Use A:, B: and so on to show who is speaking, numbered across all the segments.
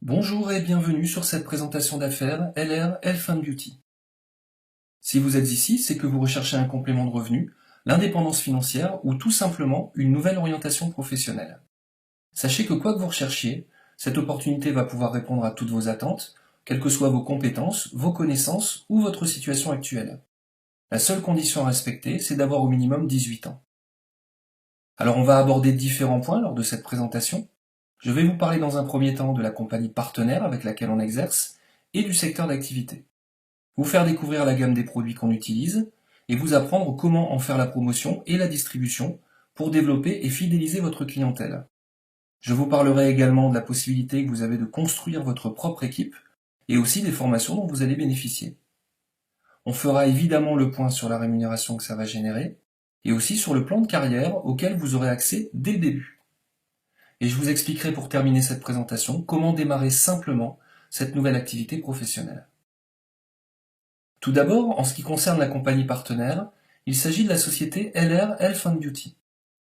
A: Bonjour et bienvenue sur cette présentation d'affaires LR Health and Beauty. Si vous êtes ici, c'est que vous recherchez un complément de revenu, l'indépendance financière ou tout simplement une nouvelle orientation professionnelle. Sachez que quoi que vous recherchiez, cette opportunité va pouvoir répondre à toutes vos attentes, quelles que soient vos compétences, vos connaissances ou votre situation actuelle. La seule condition à respecter, c'est d'avoir au minimum 18 ans. Alors on va aborder différents points lors de cette présentation. Je vais vous parler dans un premier temps de la compagnie partenaire avec laquelle on exerce et du secteur d'activité. Vous faire découvrir la gamme des produits qu'on utilise et vous apprendre comment en faire la promotion et la distribution pour développer et fidéliser votre clientèle. Je vous parlerai également de la possibilité que vous avez de construire votre propre équipe et aussi des formations dont vous allez bénéficier. On fera évidemment le point sur la rémunération que ça va générer et aussi sur le plan de carrière auquel vous aurez accès dès le début. Et je vous expliquerai pour terminer cette présentation comment démarrer simplement cette nouvelle activité professionnelle. Tout d'abord, en ce qui concerne la compagnie partenaire, il s'agit de la société LR Health and Beauty.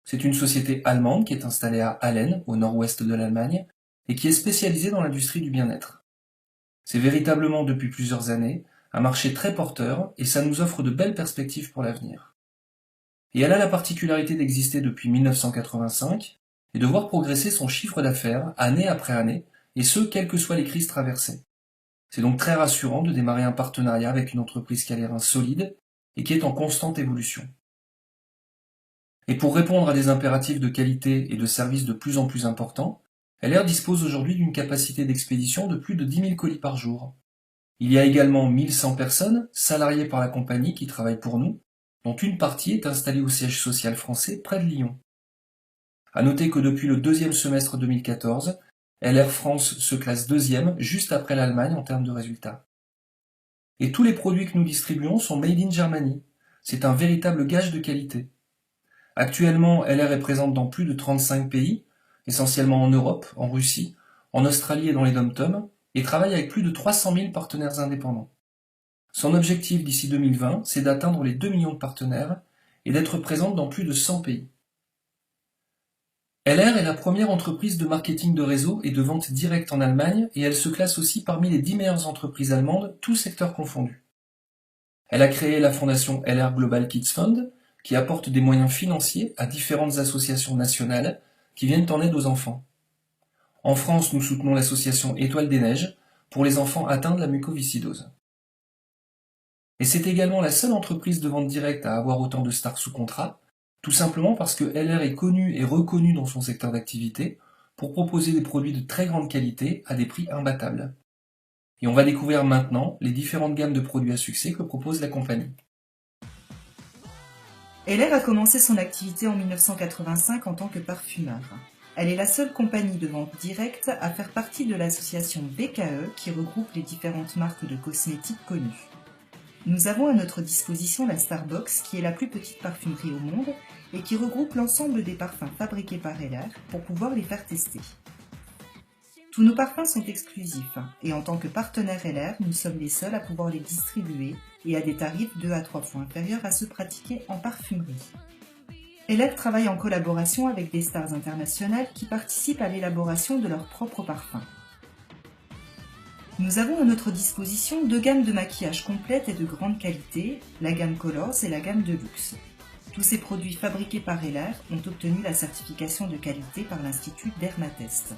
A: C'est une société allemande qui est installée à Hallen, au nord-ouest de l'Allemagne, et qui est spécialisée dans l'industrie du bien-être. C'est véritablement depuis plusieurs années un marché très porteur et ça nous offre de belles perspectives pour l'avenir. Et elle a la particularité d'exister depuis 1985 et de voir progresser son chiffre d'affaires année après année, et ce, quelles que soient les crises traversées. C'est donc très rassurant de démarrer un partenariat avec une entreprise qui a les reins solides et qui est en constante évolution. Et pour répondre à des impératifs de qualité et de services de plus en plus importants, LR dispose aujourd'hui d'une capacité d'expédition de plus de 10 000 colis par jour. Il y a également 1100 personnes salariées par la compagnie qui travaillent pour nous, dont une partie est installée au siège social français près de Lyon. À noter que depuis le deuxième semestre 2014, LR France se classe deuxième, juste après l'Allemagne en termes de résultats. Et tous les produits que nous distribuons sont made in Germany. C'est un véritable gage de qualité. Actuellement, LR est présente dans plus de 35 pays, essentiellement en Europe, en Russie, en Australie et dans les dom-toms, et travaille avec plus de 300 000 partenaires indépendants. Son objectif d'ici 2020, c'est d'atteindre les 2 millions de partenaires et d'être présente dans plus de 100 pays. LR est la première entreprise de marketing de réseau et de vente directe en Allemagne et elle se classe aussi parmi les 10 meilleures entreprises allemandes, tous secteurs confondus. Elle a créé la fondation LR Global Kids Fund, qui apporte des moyens financiers à différentes associations nationales qui viennent en aide aux enfants. En France, nous soutenons l'association Étoile des Neiges pour les enfants atteints de la mucoviscidose. Et c'est également la seule entreprise de vente directe à avoir autant de stars sous contrat, tout simplement parce que LR est connue et reconnue dans son secteur d'activité pour proposer des produits de très grande qualité à des prix imbattables. Et on va découvrir maintenant les différentes gammes de produits à succès que propose la compagnie.
B: LR a commencé son activité en 1985 en tant que parfumeur. Elle est la seule compagnie de vente directe à faire partie de l'association BKE qui regroupe les différentes marques de cosmétiques connues. Nous avons à notre disposition la Starbox qui est la plus petite parfumerie au monde et qui regroupe l'ensemble des parfums fabriqués par LR pour pouvoir les faire tester. Tous nos parfums sont exclusifs et en tant que partenaire LR, nous sommes les seuls à pouvoir les distribuer et à des tarifs 2 à 3 fois inférieurs à ceux pratiqués en parfumerie. LR travaille en collaboration avec des stars internationales qui participent à l'élaboration de leurs propres parfums. Nous avons à notre disposition 2 gammes de maquillage complètes et de grande qualité, la gamme Colors et la gamme Deluxe. Tous ces produits fabriqués par LR ont obtenu la certification de qualité par l'Institut Dermatest.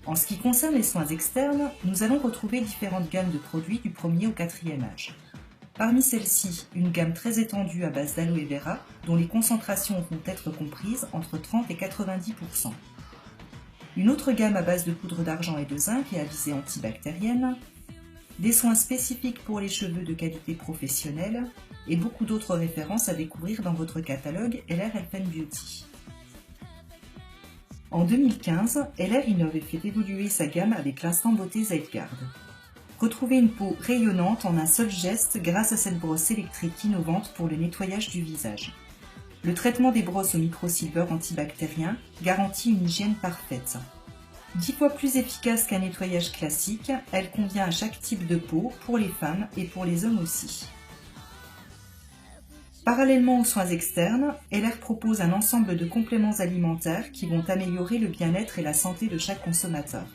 B: En ce qui concerne les soins externes, nous allons retrouver différentes gammes de produits du 1er au 4e âge. Parmi celles-ci, une gamme très étendue à base d'aloe vera, dont les concentrations vont être comprises entre 30 et 90%. Une autre gamme à base de poudre d'argent et de zinc et à visée antibactérienne, des soins spécifiques pour les cheveux de qualité professionnelle et beaucoup d'autres références à découvrir dans votre catalogue LR Health and Beauty. En 2015, LR innove et fait évoluer sa gamme avec l'instant beauté Zeitgard. Retrouvez une peau rayonnante en un seul geste grâce à cette brosse électrique innovante pour le nettoyage du visage. Le traitement des brosses au microsilver antibactérien garantit une hygiène parfaite. 10 fois plus efficace qu'un nettoyage classique, elle convient à chaque type de peau, pour les femmes et pour les hommes aussi. Parallèlement aux soins externes, LR propose un ensemble de compléments alimentaires qui vont améliorer le bien-être et la santé de chaque consommateur.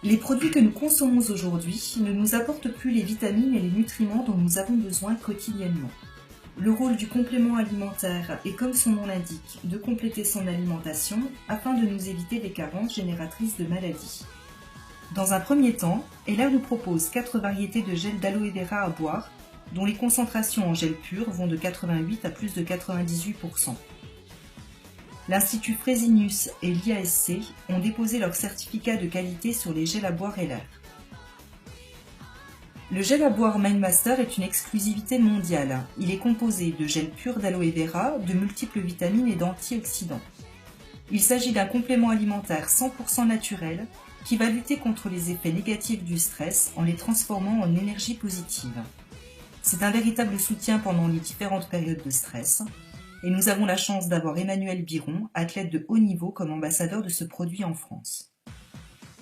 B: Les produits que nous consommons aujourd'hui ne nous apportent plus les vitamines et les nutriments dont nous avons besoin quotidiennement. Le rôle du complément alimentaire est, comme son nom l'indique, de compléter son alimentation afin de nous éviter des carences génératrices de maladies. Dans un premier temps, LR nous propose 4 variétés de gel d'aloe vera à boire, dont les concentrations en gel pur vont de 88 à plus de 98%. L'Institut Fresenius et l'IASC ont déposé leur certificat de qualité sur les gels à boire LR. Le gel à boire Mindmaster est une exclusivité mondiale. Il est composé de gel pur d'aloe vera, de multiples vitamines et d'antioxydants. Il s'agit d'un complément alimentaire 100% naturel qui va lutter contre les effets négatifs du stress en les transformant en énergie positive. C'est un véritable soutien pendant les différentes périodes de stress. Et nous avons la chance d'avoir Emmanuel Biron, athlète de haut niveau, comme ambassadeur de ce produit en France.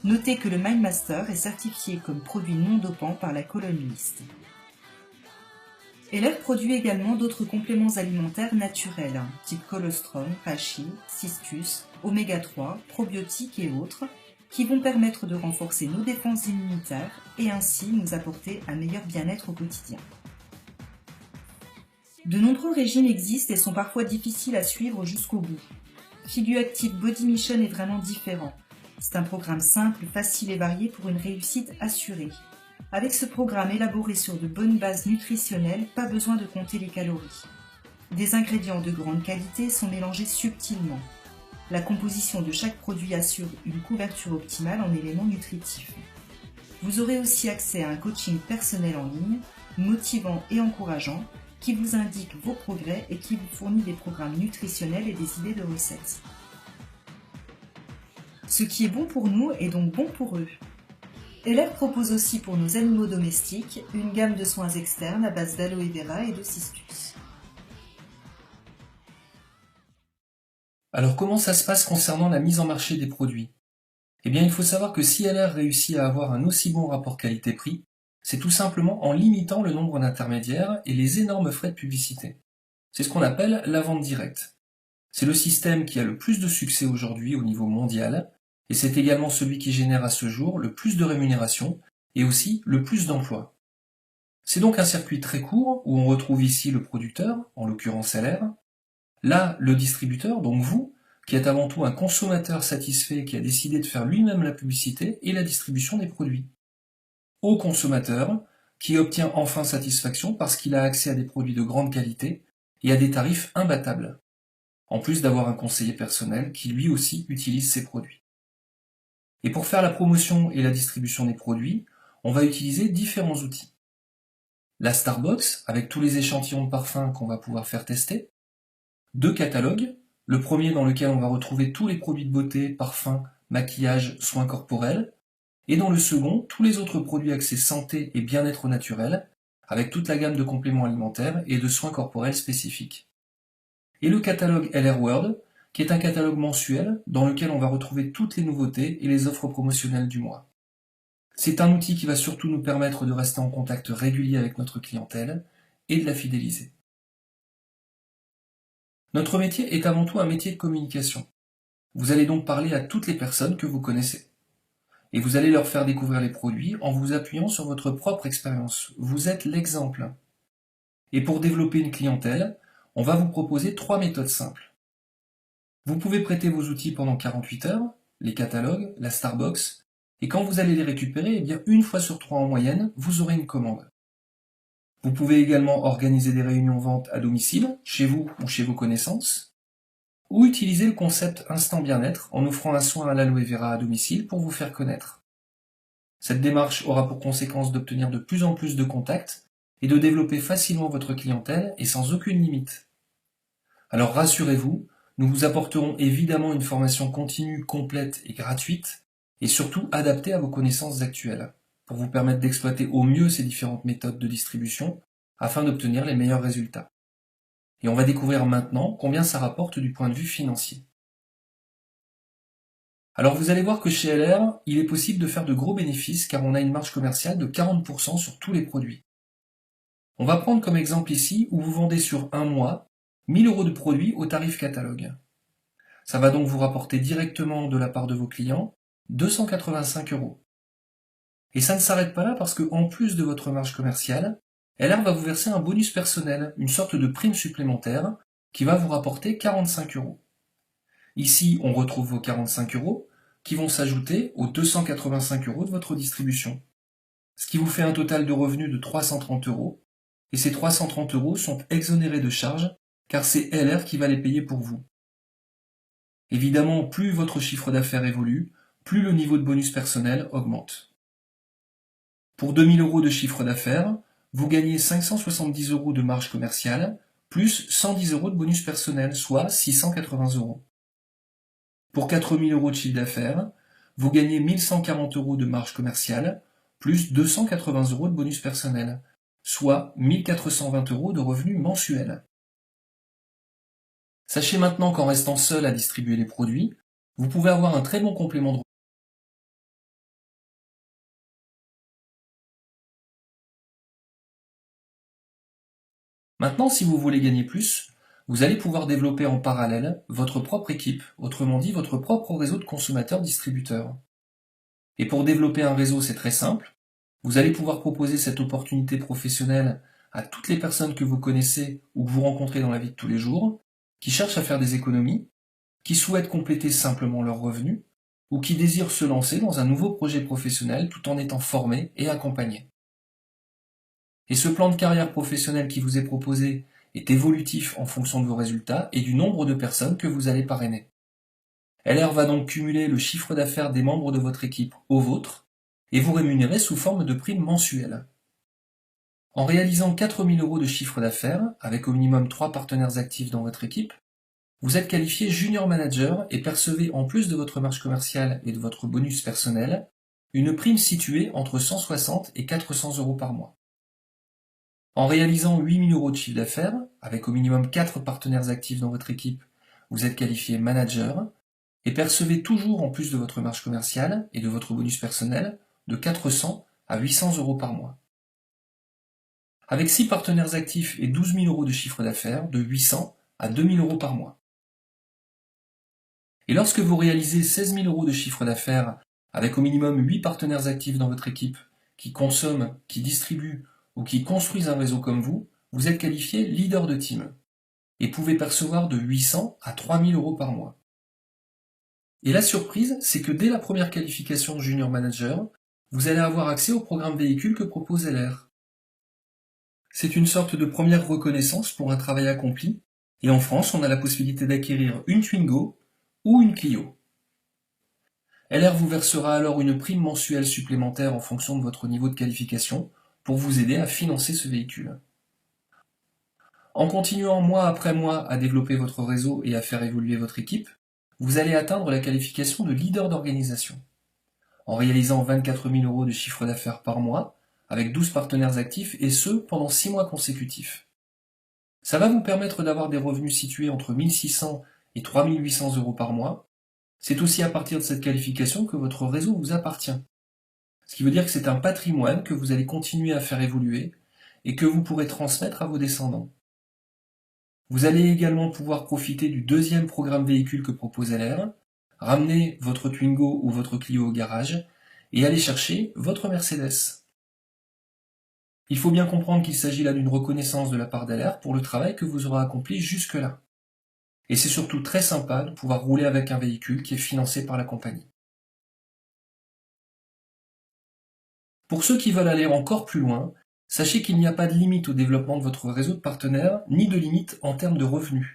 B: Notez que le Mindmaster est certifié comme produit non dopant par la Colonne List. LR produit également d'autres compléments alimentaires naturels, type colostrum, reishi, cistus, oméga 3, probiotiques et autres, qui vont permettre de renforcer nos défenses immunitaires et ainsi nous apporter un meilleur bien-être au quotidien. De nombreux régimes existent et sont parfois difficiles à suivre jusqu'au bout. Figure Active Body Mission est vraiment différent. C'est un programme simple, facile et varié pour une réussite assurée. Avec ce programme élaboré sur de bonnes bases nutritionnelles, pas besoin de compter les calories. Des ingrédients de grande qualité sont mélangés subtilement. La composition de chaque produit assure une couverture optimale en éléments nutritifs. Vous aurez aussi accès à un coaching personnel en ligne, motivant et encourageant, qui vous indique vos progrès et qui vous fournit des programmes nutritionnels et des idées de recettes. Ce qui est bon pour nous est donc bon pour eux. LR propose aussi pour nos animaux domestiques une gamme de soins externes à base d'aloe vera et de cistus.
A: Alors comment ça se passe concernant la mise en marché des produits? Eh bien il faut savoir que si LR réussit à avoir un aussi bon rapport qualité-prix, c'est tout simplement en limitant le nombre d'intermédiaires et les énormes frais de publicité. C'est ce qu'on appelle la vente directe. C'est le système qui a le plus de succès aujourd'hui au niveau mondial, et c'est également celui qui génère à ce jour le plus de rémunération et aussi le plus d'emplois. C'est donc un circuit très court où on retrouve ici le producteur, en l'occurrence LR, là le distributeur, donc vous, qui êtes avant tout un consommateur satisfait qui a décidé de faire lui-même la publicité et la distribution des produits. Au consommateur, qui obtient enfin satisfaction parce qu'il a accès à des produits de grande qualité et à des tarifs imbattables, en plus d'avoir un conseiller personnel qui lui aussi utilise ces produits. Et pour faire la promotion et la distribution des produits, on va utiliser différents outils. La Starbox, avec tous les échantillons de parfums qu'on va pouvoir faire tester, 2 catalogues, le premier dans lequel on va retrouver tous les produits de beauté, parfums, maquillage, soins corporels, et dans le second, tous les autres produits axés santé et bien-être naturel, avec toute la gamme de compléments alimentaires et de soins corporels spécifiques. Et le catalogue LR World, qui est un catalogue mensuel dans lequel on va retrouver toutes les nouveautés et les offres promotionnelles du mois. C'est un outil qui va surtout nous permettre de rester en contact régulier avec notre clientèle et de la fidéliser. Notre métier est avant tout un métier de communication. Vous allez donc parler à toutes les personnes que vous connaissez. Et vous allez leur faire découvrir les produits en vous appuyant sur votre propre expérience. Vous êtes l'exemple. Et pour développer une clientèle, on va vous proposer 3 méthodes simples. Vous pouvez prêter vos outils pendant 48 heures, les catalogues, la Starbox, et quand vous allez les récupérer, eh bien 1 fois sur 3 en moyenne, vous aurez une commande. Vous pouvez également organiser des réunions vente à domicile, chez vous ou chez vos connaissances, ou utiliser le concept Instant Bien-être en offrant un soin à l'aloe vera à domicile pour vous faire connaître. Cette démarche aura pour conséquence d'obtenir de plus en plus de contacts et de développer facilement votre clientèle et sans aucune limite. Alors rassurez-vous, nous vous apporterons évidemment une formation continue, complète et gratuite, et surtout adaptée à vos connaissances actuelles, pour vous permettre d'exploiter au mieux ces différentes méthodes de distribution afin d'obtenir les meilleurs résultats. Et on va découvrir maintenant combien ça rapporte du point de vue financier. Alors vous allez voir que chez LR, il est possible de faire de gros bénéfices car on a une marge commerciale de 40% sur tous les produits. On va prendre comme exemple ici où vous vendez sur un mois 1000 € de produits au tarif catalogue. Ça va donc vous rapporter directement de la part de vos clients 285 €. Et ça ne s'arrête pas là parce que en plus de votre marge commerciale, LR va vous verser un bonus personnel, une sorte de prime supplémentaire qui va vous rapporter 45 €. Ici, on retrouve vos 45 € qui vont s'ajouter aux 285 € de votre distribution. Ce qui vous fait un total de revenus de 330 €. Et ces 330 € sont exonérés de charges car c'est LR qui va les payer pour vous. Évidemment, plus votre chiffre d'affaires évolue, plus le niveau de bonus personnel augmente. Pour 2000 € de chiffre d'affaires, vous gagnez 570 € de marge commerciale, plus 110 € de bonus personnel, soit 680 €. Pour 4000 € de chiffre d'affaires, vous gagnez 1140 € de marge commerciale, plus 280 € de bonus personnel, soit 1420 € de revenus mensuels. Sachez maintenant qu'en restant seul à distribuer les produits, vous pouvez avoir un très bon complément de revenus. Maintenant, si vous voulez gagner plus, vous allez pouvoir développer en parallèle votre propre équipe, autrement dit votre propre réseau de consommateurs-distributeurs. Et pour développer un réseau, c'est très simple. Vous allez pouvoir proposer cette opportunité professionnelle à toutes les personnes que vous connaissez ou que vous rencontrez dans la vie de tous les jours, qui cherchent à faire des économies, qui souhaitent compléter simplement leurs revenus, ou qui désirent se lancer dans un nouveau projet professionnel tout en étant formés et accompagnés. Et ce plan de carrière professionnelle qui vous est proposé est évolutif en fonction de vos résultats et du nombre de personnes que vous allez parrainer. LR va donc cumuler le chiffre d'affaires des membres de votre équipe au vôtre et vous rémunérer sous forme de primes mensuelles. En réalisant 4000 € de chiffre d'affaires, avec au minimum 3 partenaires actifs dans votre équipe, vous êtes qualifié junior manager et percevez en plus de votre marge commerciale et de votre bonus personnel, une prime située entre 160 et 400 € par mois. En réalisant 8000 € de chiffre d'affaires, avec au minimum 4 partenaires actifs dans votre équipe, vous êtes qualifié manager et percevez toujours en plus de votre marge commerciale et de votre bonus personnel de 400 à 800 € par mois. Avec 6 partenaires actifs et 12 000 € de chiffre d'affaires, de 800 à 2000 € par mois. Et lorsque vous réalisez 16 000 € de chiffre d'affaires avec au minimum 8 partenaires actifs dans votre équipe qui consomment, qui distribuent ou qui construisent un réseau comme vous êtes qualifié leader de team et pouvez percevoir de 800 à 3000 € par mois. Et la surprise, c'est que dès la première qualification junior manager, vous allez avoir accès au programme véhicule que propose LR. C'est une sorte de première reconnaissance pour un travail accompli, et en France, on a la possibilité d'acquérir une Twingo ou une Clio. LR vous versera alors une prime mensuelle supplémentaire en fonction de votre niveau de qualification pour vous aider à financer ce véhicule. En continuant mois après mois à développer votre réseau et à faire évoluer votre équipe, vous allez atteindre la qualification de leader d'organisation. En réalisant 24 000 € de chiffre d'affaires par mois, avec 12 partenaires actifs, et ce, pendant 6 mois consécutifs. Ça va vous permettre d'avoir des revenus situés entre 1600 et 3800 € par mois. C'est aussi à partir de cette qualification que votre réseau vous appartient. Ce qui veut dire que c'est un patrimoine que vous allez continuer à faire évoluer et que vous pourrez transmettre à vos descendants. Vous allez également pouvoir profiter du deuxième programme véhicule que propose LR, ramener votre Twingo ou votre Clio au garage et aller chercher votre Mercedes. Il faut bien comprendre qu'il s'agit là d'une reconnaissance de la part d'LR pour le travail que vous aurez accompli jusque-là. Et c'est surtout très sympa de pouvoir rouler avec un véhicule qui est financé par la compagnie. Pour ceux qui veulent aller encore plus loin, sachez qu'il n'y a pas de limite au développement de votre réseau de partenaires, ni de limite en termes de revenus.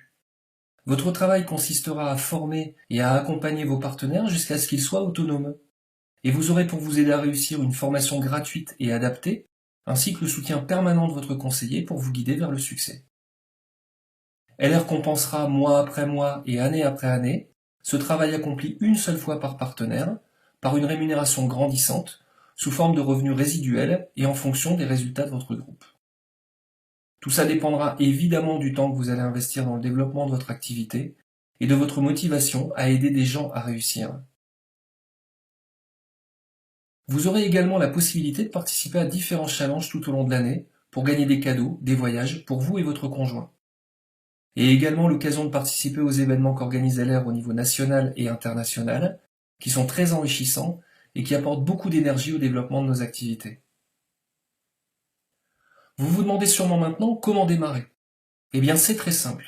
A: Votre travail consistera à former et à accompagner vos partenaires jusqu'à ce qu'ils soient autonomes. Et vous aurez pour vous aider à réussir une formation gratuite et adaptée, ainsi que le soutien permanent de votre conseiller pour vous guider vers le succès. LR compensera mois après mois et année après année ce travail accompli une seule fois par partenaire, par une rémunération grandissante, sous forme de revenus résiduels et en fonction des résultats de votre groupe. Tout ça dépendra évidemment du temps que vous allez investir dans le développement de votre activité et de votre motivation à aider des gens à réussir. Vous aurez également la possibilité de participer à différents challenges tout au long de l'année pour gagner des cadeaux, des voyages pour vous et votre conjoint. Et également l'occasion de participer aux événements qu'organise LR au niveau national et international, qui sont très enrichissants et qui apportent beaucoup d'énergie au développement de nos activités. Vous vous demandez sûrement maintenant comment démarrer. Eh bien c'est très simple.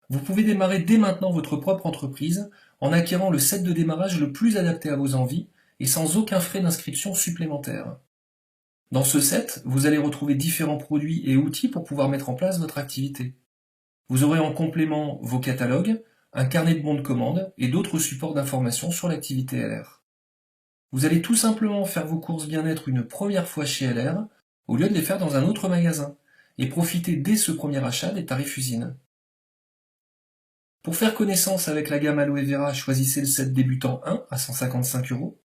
A: Vous pouvez démarrer dès maintenant votre propre entreprise en acquérant le set de démarrage le plus adapté à vos envies et sans aucun frais d'inscription supplémentaire. Dans ce set, vous allez retrouver différents produits et outils pour pouvoir mettre en place votre activité. Vous aurez en complément vos catalogues, un carnet de bons de commande et d'autres supports d'information sur l'activité LR. Vous allez tout simplement faire vos courses bien-être une première fois chez LR au lieu de les faire dans un autre magasin et profiter dès ce premier achat des tarifs usine. Pour faire connaissance avec la gamme Aloe Vera, choisissez le set débutant 1 à 155 €.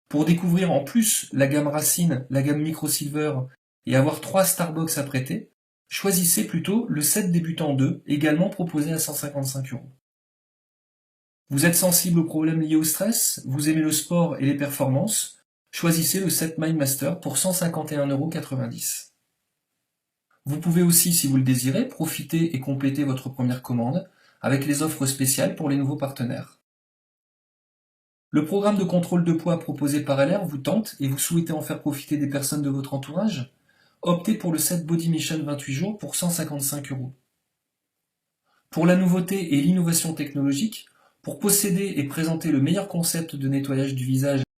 A: Pour découvrir en plus la gamme Racine, la gamme Micro Silver et avoir 3 Starbucks à prêter, choisissez plutôt le set débutant 2, également proposé à 155 €. Vous êtes sensible aux problèmes liés au stress, vous aimez le sport et les performances, choisissez le set MindMaster pour 151,90 €. Vous pouvez aussi, si vous le désirez, profiter et compléter votre première commande avec les offres spéciales pour les nouveaux partenaires. Le programme de contrôle de poids proposé par LR vous tente et vous souhaitez en faire profiter des personnes de votre entourage? Optez pour le set Body Mission 28 jours pour 155 €. Pour la nouveauté et l'innovation technologique, pour posséder et présenter le meilleur concept de nettoyage du visage